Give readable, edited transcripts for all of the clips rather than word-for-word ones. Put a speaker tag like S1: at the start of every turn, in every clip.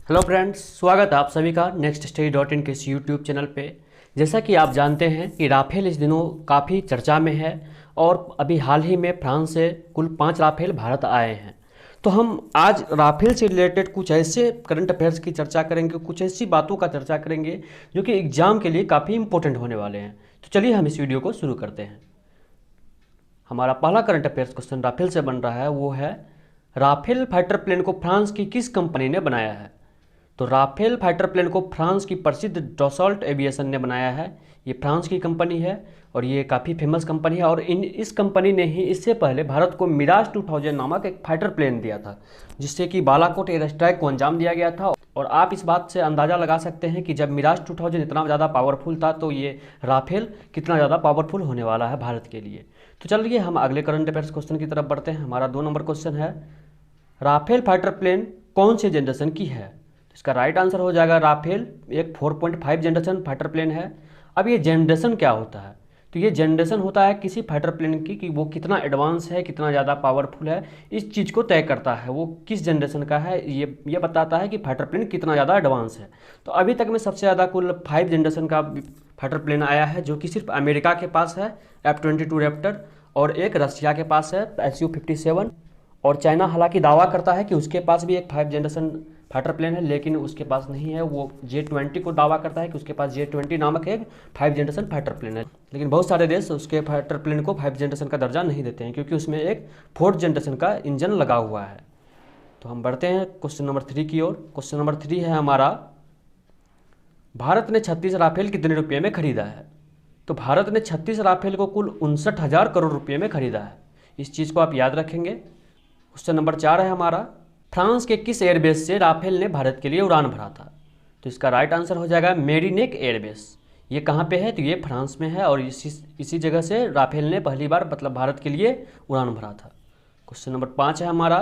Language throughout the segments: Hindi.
S1: हेलो फ्रेंड्स, स्वागत है आप सभी का नेक्स्ट स्टडी.in के इस यूट्यूब चैनल पे। जैसा कि आप जानते हैं कि राफेल इस दिनों काफ़ी चर्चा में है और अभी हाल ही में फ्रांस से कुल 5 राफेल भारत आए हैं। तो हम आज राफेल से रिलेटेड कुछ ऐसे करंट अफेयर्स की चर्चा करेंगे, कुछ ऐसी बातों का चर्चा करेंगे जो कि एग्ज़ाम के लिए काफ़ी इंपॉर्टेंट होने वाले हैं। तो चलिए हम इस वीडियो को शुरू करते हैं। हमारा पहला करंट अफेयर्स क्वेश्चन राफेल से बन रहा है, वो है राफेल फाइटर प्लेन को फ्रांस की किस कंपनी ने बनाया है। तो राफेल फाइटर प्लेन को फ्रांस की प्रसिद्ध डसॉल्ट एविएशन ने बनाया है। ये फ्रांस की कंपनी है और ये काफ़ी फेमस कंपनी है और इस कंपनी ने ही इससे पहले भारत को मिराज 2000 नामक एक फाइटर प्लेन दिया था, जिससे कि बालाकोट एयर स्ट्राइक को अंजाम दिया गया था। और आप इस बात से अंदाज़ा लगा सकते हैं कि जब मिराज 2000 इतना ज़्यादा पावरफुल था तो ये राफेल कितना ज़्यादा पावरफुल होने वाला है भारत के लिए। तो चलिए हम अगले करंट अफेयर्स क्वेश्चन की तरफ बढ़ते हैं। हमारा 2 नंबर क्वेश्चन है, राफेल फाइटर प्लेन कौन से जनरेशन की है। इसका राइट आंसर हो जाएगा राफेल एक 4.5 जनरेशन फाइटर प्लेन है। अब ये जनरेशन क्या होता है, तो ये जनरेशन होता है किसी फाइटर प्लेन की कि वो कितना एडवांस है, कितना ज़्यादा पावरफुल है। इस चीज़ को तय करता है वो किस जनरेशन का है, ये बताता है कि फाइटर प्लेन कितना ज़्यादा एडवांस है। तो अभी तक में सबसे ज़्यादा कुल 5 जनरेशन का फाइटर प्लेन आया है, जो कि सिर्फ अमेरिका के पास है F-22 रैप्टर, और एक रशिया के पास है Su-57, और चाइना हालांकि दावा करता है कि उसके पास भी एक 5 जनरेशन फाइटर प्लेन है, लेकिन उसके पास नहीं है। वो J-20 को दावा करता है कि उसके पास J-20 नामक एक 5 जनरेशन फाइटर प्लेन है, लेकिन बहुत सारे देश उसके फाइटर प्लेन को 5 जनरेशन का दर्जा नहीं देते हैं क्योंकि उसमें एक 4th जनरेशन का इंजन लगा हुआ है। तो हम बढ़ते हैं क्वेश्चन नंबर 3 की ओर। क्वेश्चन नंबर 3 है हमारा, भारत ने 36 राफेल कितने रुपये में खरीदा है। तो भारत ने 36 राफेल को कुल 59,000 करोड़ रुपये में खरीदा है। इस चीज़ को आप याद रखेंगे। क्वेश्चन नंबर 4 है हमारा, फ्रांस के किस एयरबेस से राफेल ने भारत के लिए उड़ान भरा था। तो इसका राइट आंसर हो जाएगा मेरीनेक एयरबेस। ये कहाँ पे है, तो ये फ्रांस में है और इसी जगह से राफेल ने पहली बार मतलब भारत के लिए उड़ान भरा था। क्वेश्चन नंबर 5 है हमारा,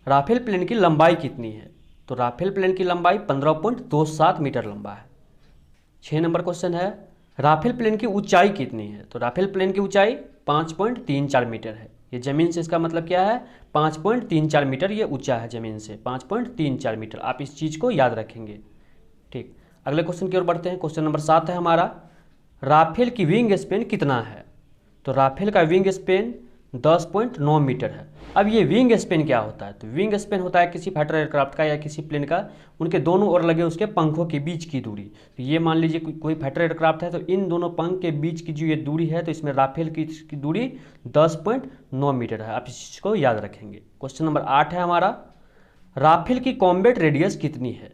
S1: राफेल प्लेन की लंबाई कितनी है। तो राफेल प्लेन की लंबाई 15.27 मीटर लंबा है। 6 नंबर क्वेश्चन है, राफेल प्लेन की ऊंचाई कितनी है। तो राफेल प्लेन की ऊंचाई 5.34 मीटर है। ये ज़मीन से, इसका मतलब क्या है, 5.34 मीटर ये ऊंचा है ज़मीन से, 5.34 मीटर। आप इस चीज़ को याद रखेंगे। ठीक, अगले क्वेश्चन की ओर बढ़ते हैं। क्वेश्चन नंबर 7 है हमारा, राफेल की विंग स्पेन कितना है। तो राफेल का विंग स्पेन 10.9 मीटर है। अब ये विंग स्पेन क्या होता है, तो विंग स्पेन होता है किसी फाइटर एयरक्राफ्ट का या किसी प्लेन का उनके दोनों ओर लगे उसके पंखों के बीच की दूरी। तो ये मान लीजिए कोई फाइटर एयरक्राफ्ट है, तो इन दोनों पंख के बीच की जो ये दूरी है, तो इसमें राफेल की दूरी 10.9 मीटर है। आप इस चीज़ को याद रखेंगे। क्वेश्चन नंबर 8 है हमारा, राफेल की कॉम्बैट रेडियस कितनी है।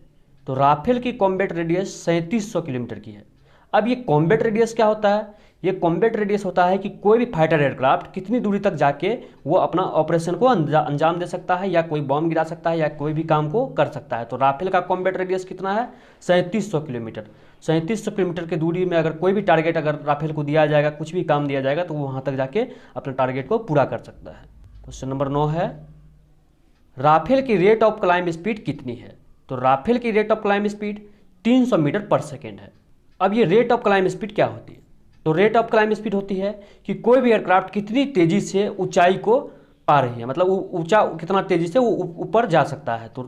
S1: तो राफेल की कॉम्बैट रेडियस 3700 किलोमीटर की है। अब ये कॉम्बैट रेडियस क्या होता है, ये कॉम्बैट रेडियस होता है कि कोई भी फाइटर एयरक्राफ्ट कितनी दूरी तक जाके वो अपना ऑपरेशन को अंजाम दे सकता है, या कोई बॉम्ब गिरा सकता है, या कोई भी काम को कर सकता है। तो राफेल का कॉम्बैट रेडियस कितना है, 3700 किलोमीटर। 3700 किलोमीटर की दूरी में अगर कोई भी टारगेट अगर राफेल को दिया जाएगा, कुछ भी काम दिया जाएगा, तो वो वहाँ तक जाके अपने टारगेट को पूरा कर सकता है। क्वेश्चन नंबर 9 है, राफेल की रेट ऑफ क्लाइंब स्पीड कितनी है। तो राफेल की rate of climb speed 300 metre पर सेकेंड है। अब ये रेट ऑफ क्लाइंब स्पीड क्या होती है, तो रेट ऑफ क्लाइंब स्पीड होती है कि कोई भी एयरक्राफ्ट कितनी तेजी से ऊंचाई को पा रही है, मतलब ऊंचा कितना तेजी से वो ऊपर जा सकता है। तो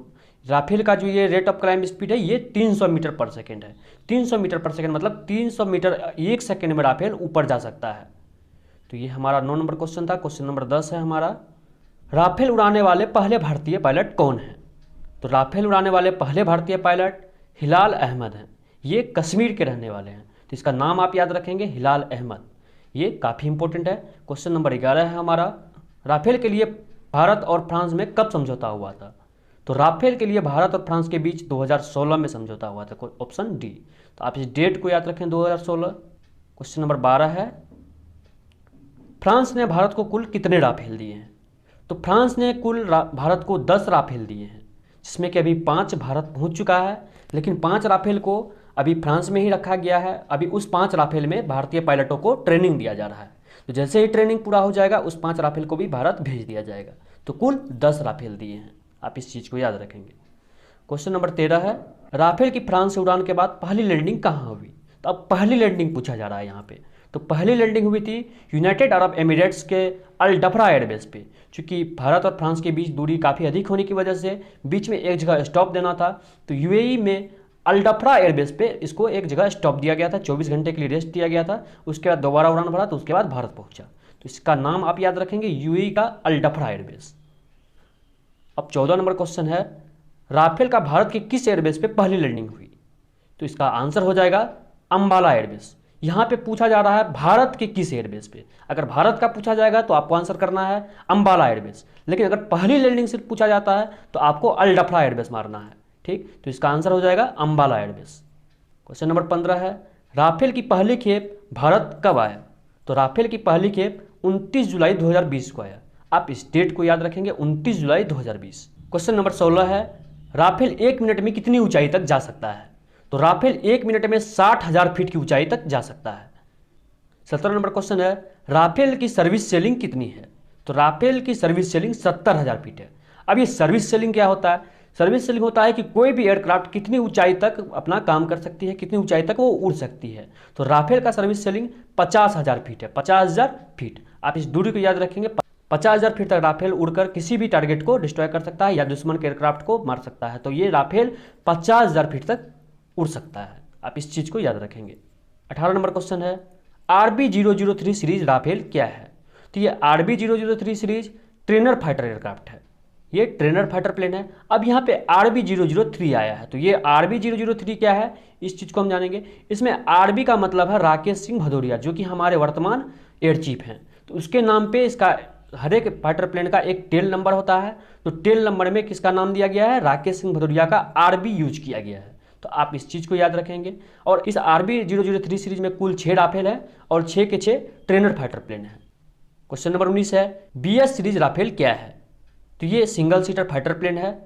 S1: राफेल का जो ये रेट ऑफ क्लाइंब स्पीड है ये 300 मीटर पर सेकेंड है। 300 मीटर पर सेकेंड मतलब 300 मीटर एक सेकेंड में राफेल ऊपर जा सकता है। तो ये हमारा 9 नंबर क्वेश्चन था। क्वेश्चन नंबर 10 है हमारा, राफेल उड़ाने वाले पहले भारतीय पायलट कौन हैं। तो राफेल उड़ाने वाले पहले भारतीय पायलट हिलाल अहमद हैं। ये कश्मीर के रहने वाले हैं, तो इसका नाम आप याद रखेंगे, हिलाल अहमद। ये काफ़ी इंपॉर्टेंट है। क्वेश्चन नंबर 11 है हमारा, राफेल के लिए भारत और फ्रांस में कब समझौता हुआ था। तो राफेल के लिए भारत और फ्रांस के बीच 2016 में समझौता हुआ था, ऑप्शन डी। तो आप इस डेट को याद रखें, 2016। क्वेश्चन नंबर 12 है, फ्रांस ने भारत को कुल कितने राफेल दिए हैं। तो फ्रांस ने कुल भारत को 10 राफेल दिए हैं, जिसमें कि अभी 5 भारत पहुंच चुका है, लेकिन 5 राफेल को अभी फ्रांस में ही रखा गया है। अभी उस 5 राफेल में भारतीय पायलटों को ट्रेनिंग दिया जा रहा है। तो जैसे ही ट्रेनिंग पूरा हो जाएगा उस 5 राफेल को भी भारत भेज दिया जाएगा। तो कुल 10 राफेल दिए हैं, आप इस चीज़ को याद रखेंगे। क्वेश्चन नंबर 13 है, राफेल की फ्रांस से उड़ान के बाद पहली लैंडिंग कहाँ हुई। तो अब पहली लैंडिंग पूछा जा रहा है यहाँ पे। तो पहली लैंडिंग हुई थी यूनाइटेड अरब एमिरेट्स के अल डफरा एयरबेस पे। चूँकि भारत और फ्रांस के बीच दूरी काफ़ी अधिक होने की वजह से बीच में एक जगह स्टॉप देना था, तो यूएई में अल डफरा एयरबेस पे इसको एक जगह स्टॉप दिया गया था, 24 घंटे के लिए रेस्ट दिया गया था। उसके बाद दोबारा उड़ान भरा, तो उसके बाद भारत पहुंचा। तो इसका नाम आप याद रखेंगे, यूएई का अल डफरा एयरबेस। अब 14 नंबर क्वेश्चन है, राफेल का भारत के किस एयरबेस पे पहली लैंडिंग हुई? तो इसका आंसर हो जाएगा अंबाला एयरबेस। यहाँ पे पूछा जा रहा है भारत के किस एयरबेस पे। अगर भारत का पूछा जाएगा तो आपको आंसर करना है अंबाला एयरबेस, लेकिन अगर पहली लैंडिंग से पूछा जाता है तो आपको अल डफरा एयरबेस मारना है। ठीक, तो इसका आंसर हो जाएगा अंबाला एयरबेस। क्वेश्चन नंबर 15 है, राफेल की पहली खेप भारत कब आया? तो राफेल की पहली खेप 29 जुलाई 2020 को आया। आप इस डेट को याद रखेंगे, 29 जुलाई 2020। क्वेश्चन नंबर 16 है, राफेल 1 मिनट में कितनी ऊंचाई तक जा सकता है? तो राफेल 1 मिनट में 60,000 फीट की ऊंचाई तक जा सकता है। 17 नंबर क्वेश्चन है, राफेल की सर्विस सेलिंग कितनी है? तो राफेल की सर्विस सेलिंग 70,000 फीट है। अब ये सर्विस सेलिंग क्या होता है? सर्विस सेलिंग होता है कि कोई भी एयरक्राफ्ट कितनी ऊंचाई तक अपना काम कर सकती है, कितनी ऊंचाई तक वो उड़ सकती है। तो राफेल का सर्विस सेलिंग 50,000 फीट है, 50,000 फीट। आप इस दूरी को याद रखेंगे, 50,000 फीट तक राफेल उड़कर किसी भी टारगेट को डिस्ट्रॉय कर सकता है या दुश्मन के एयरक्राफ्ट को मार सकता है। तो ये राफेल 50,000 फीट तक उड़ सकता है, आप इस चीज़ को याद रखेंगे। 18 नंबर क्वेश्चन है, RB003 सीरीज राफेल क्या है? तो ये RB003 series trainer fighter aircraft है, ये ट्रेनर फाइटर प्लेन है। अब यहाँ पे RB003 आया है, तो ये RB003 क्या है, इस चीज़ को हम जानेंगे। इसमें RB का मतलब है राकेश सिंह भदौरिया, जो कि हमारे वर्तमान एयर चीफ हैं। तो उसके नाम पे इसका हर एक फाइटर प्लेन का एक टेल नंबर होता है, तो टेल नंबर में किसका नाम दिया गया है? राकेश सिंह भदौरिया का RB यूज किया गया है। तो आप इस चीज़ को याद रखेंगे। और इस RB003 सीरीज में कुल 6 राफेल है और 6 के 6 ट्रेनर फाइटर प्लेन है। क्वेश्चन नंबर 19 है, BS सीरीज राफेल क्या है? तो ये सिंगल सीटर फाइटर प्लेन है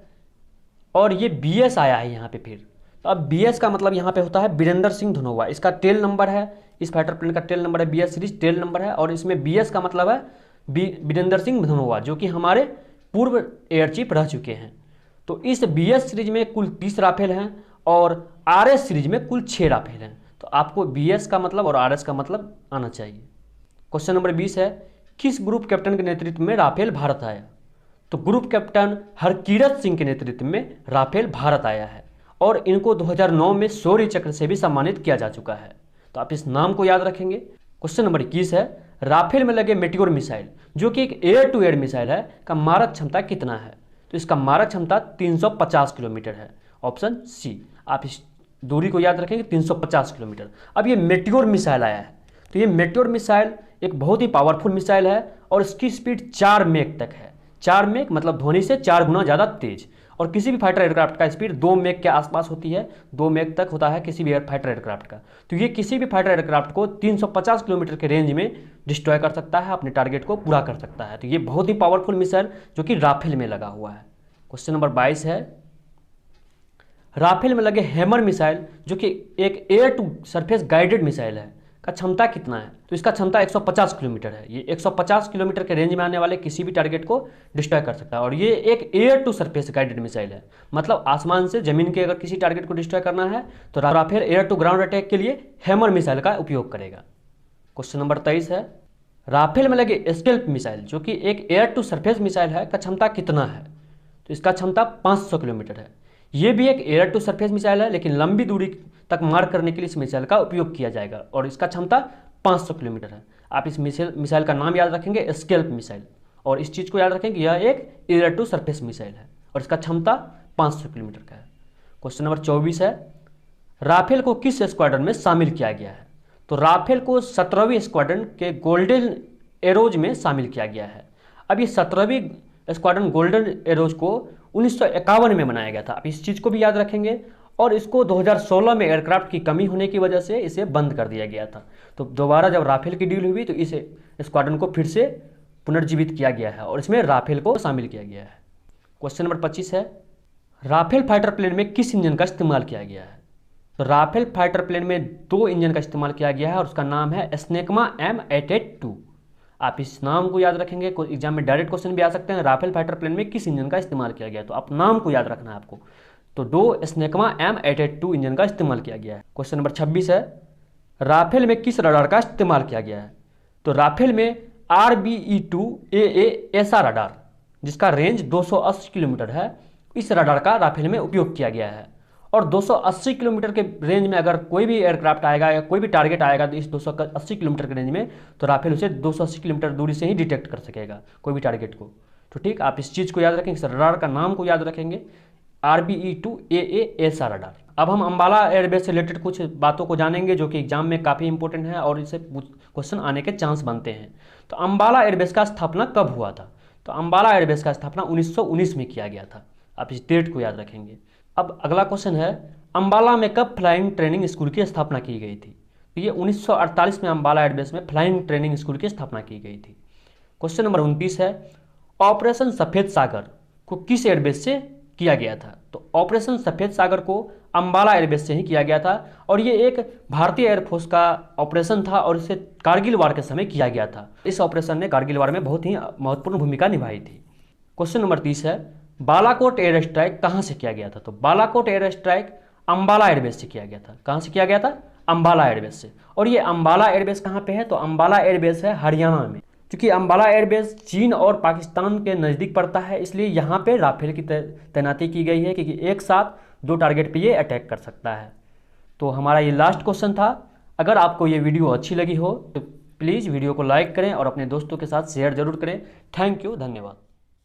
S1: और ये BS आया है यहाँ पे फिर। तो अब BS का मतलब यहाँ पे होता है बीरेंद्र सिंह धनोवा, इसका टेल नंबर है, इस फाइटर प्लेन का टेल नंबर है, BS सीरीज टेल नंबर है। और इसमें BS का मतलब है बीरेंद्र सिंह धनोवा, जो कि हमारे पूर्व एयर चीफ रह चुके हैं। तो इस BS सीरीज में कुल 30 राफेल हैं और RS सीरीज में कुल 6 राफेल हैं। तो आपको BS का मतलब और RS का मतलब आना चाहिए। क्वेश्चन नंबर 20 है, किस ग्रुप कैप्टन के नेतृत्व में राफेल भारत आया? तो ग्रुप कैप्टन हरकीरत सिंह के नेतृत्व में राफेल भारत आया है और इनको 2009 में शौर्य चक्र से भी सम्मानित किया जा चुका है। तो आप इस नाम को याद रखेंगे। क्वेश्चन नंबर 21 है, राफेल में लगे मेटियोर मिसाइल, जो कि एक एयर टू एयर मिसाइल है, का मारक क्षमता कितना है? तो इसका मारक क्षमता 350 किलोमीटर है, ऑप्शन सी। आप इस दूरी को याद रखेंगे, 350 किलोमीटर। अब ये मेटियोर मिसाइल आया है, तो ये मेटियोर मिसाइल एक बहुत ही पावरफुल मिसाइल है और इसकी स्पीड 4 मैक तक है। 4 मैक मतलब ध्वनि से 4 गुना ज़्यादा तेज। और किसी भी फाइटर एयरक्राफ्ट का स्पीड 2 मैक के आसपास होती है, 2 मैक तक होता है किसी भी फाइटर एयरक्राफ्ट का। तो ये किसी भी फाइटर एयरक्राफ्ट को 350 किलोमीटर के रेंज में डिस्ट्रॉय कर सकता है, अपने टारगेट को पूरा कर सकता है। तो ये बहुत ही पावरफुल मिसाइल जो कि राफेल में लगा हुआ है। क्वेश्चन नंबर 22 है, राफेल में लगे हैमर मिसाइल, जो कि एक air to surface guided missile है, का क्षमता कितना है? तो इसका क्षमता 150 किलोमीटर है। ये 150 किलोमीटर के रेंज में आने वाले किसी भी टारगेट को डिस्ट्रॉय कर सकता है और ये एक air to surface guided missile है, मतलब आसमान से जमीन के अगर किसी टारगेट को डिस्ट्रॉय करना है तो Rafale air to ground attack के लिए हैमर मिसाइल का उपयोग करेगा। क्वेश्चन नंबर 23 है, राफेल में लगे स्केल्प मिसाइल, जो कि एक एयर टू सरफेस मिसाइल है, का क्षमता कितना है? तो इसका क्षमता 500 किलोमीटर है। ये भी एक एयर टू सरफेस मिसाइल है, लेकिन लंबी दूरी तक मार करने के लिए इस मिसाइल का उपयोग किया जाएगा और इसका क्षमता 500 किलोमीटर है। आप इस मिसाइल का नाम याद रखेंगे, स्केल्प मिसाइल, और इस चीज़ को याद रखेंगे, यह एक एयर टू सरफेस मिसाइल है और इसका क्षमता 500 किलोमीटर का है। क्वेश्चन नंबर 24 है, राफेल को किस स्क्वाड्रन में शामिल किया गया है? तो राफेल को 17वीं स्क्वाड्रन के गोल्डन एरोज में शामिल किया गया है। अब ये 17वीं स्क्वाड्रन गोल्डन एरोज को 1951 में बनाया गया था, आप इस चीज़ को भी याद रखेंगे। और इसको 2016 में एयरक्राफ्ट की कमी होने की वजह से इसे बंद कर दिया गया था। तो दोबारा जब राफेल की डील हुई तो इस स्क्वाड्रन को फिर से पुनर्जीवित किया गया है और इसमें राफेल को शामिल किया गया है। क्वेश्चन नंबर 25 है, राफेल फाइटर प्लेन में किस इंजन का इस्तेमाल किया गया है? तो राफेल फाइटर प्लेन में 2 इंजन का इस्तेमाल किया गया है और उसका नाम है स्नेकमा M882। आप इस नाम को याद रखेंगे, एग्जाम में डायरेक्ट क्वेश्चन भी आ सकते हैं, राफेल फाइटर प्लेन में किस इंजन का इस्तेमाल किया गया है, तो आप नाम को याद रखना है आपको। तो 2 स्नेकमा M882 इंजन का इस्तेमाल किया गया है। क्वेश्चन नंबर 26 है, राफेल में किस रडार का इस्तेमाल किया गया है? तो राफेल में RBE-2AA ऐसा रडार जिसका रेंज 280 किलोमीटर है, इस रडार का राफेल में उपयोग किया गया है। और 280 किलोमीटर के रेंज में अगर कोई भी एयरक्राफ्ट आएगा या कोई भी टारगेट आएगा तो इस 280 किलोमीटर के रेंज में, तो राफेल उसे 280 किलोमीटर दूरी से ही डिटेक्ट कर सकेगा कोई भी टारगेट को। तो ठीक, आप इस चीज़ को याद रखेंगे, इस रडार का नाम को याद रखेंगे, RBE-2AA ऐसा रडार। अब हम अंबाला एयरबेस से रिलेटेड कुछ बातों को जानेंगे जो कि एग्जाम में काफ़ी इंपॉर्टेंट है और इससे क्वेश्चन आने के चांस बनते हैं। तो अंबाला एयरबेस का स्थापना कब हुआ था? तो अंबाला एयरबेस का स्थापना 1919 में किया गया था। आप इस डेट को याद रखेंगे। अब अगला क्वेश्चन है, अंबाला में कब फ्लाइंग ट्रेनिंग स्कूल की स्थापना की गई थी? तो ये 1948 में अंबाला एयरबेस में फ्लाइंग ट्रेनिंग स्कूल की स्थापना की गई थी। क्वेश्चन नंबर 29 है, ऑपरेशन सफ़ेद सागर को किस एयरबेस से किया गया था? तो ऑपरेशन सफ़ेद सागर को अंबाला एयरबेस से ही किया गया था और ये एक भारतीय एयरफोर्स का ऑपरेशन था और इसे कारगिल वार के समय किया गया था। इस ऑपरेशन ने कारगिल वार में बहुत ही महत्वपूर्ण भूमिका निभाई थी। क्वेश्चन नंबर 30 है, बालाकोट एयर स्ट्राइक कहाँ से किया गया था? तो Balakot air strike Ambala airbase से किया गया था। कहाँ से किया गया था? अंबाला एयरबेस से। और ये अंबाला एयरबेस कहाँ पे है? तो अंबाला एयरबेस है हरियाणा में। क्योंकि अंबाला एयरबेस चीन और पाकिस्तान के नज़दीक पड़ता है, इसलिए यहाँ पे राफेल की तैनाती की गई है, क्योंकि एक साथ 2 टारगेट पे ये अटैक कर सकता है। तो हमारा ये लास्ट क्वेश्चन था। अगर आपको ये वीडियो अच्छी लगी हो तो प्लीज़ वीडियो को लाइक करें और अपने दोस्तों के साथ शेयर जरूर करें। थैंक यू, धन्यवाद।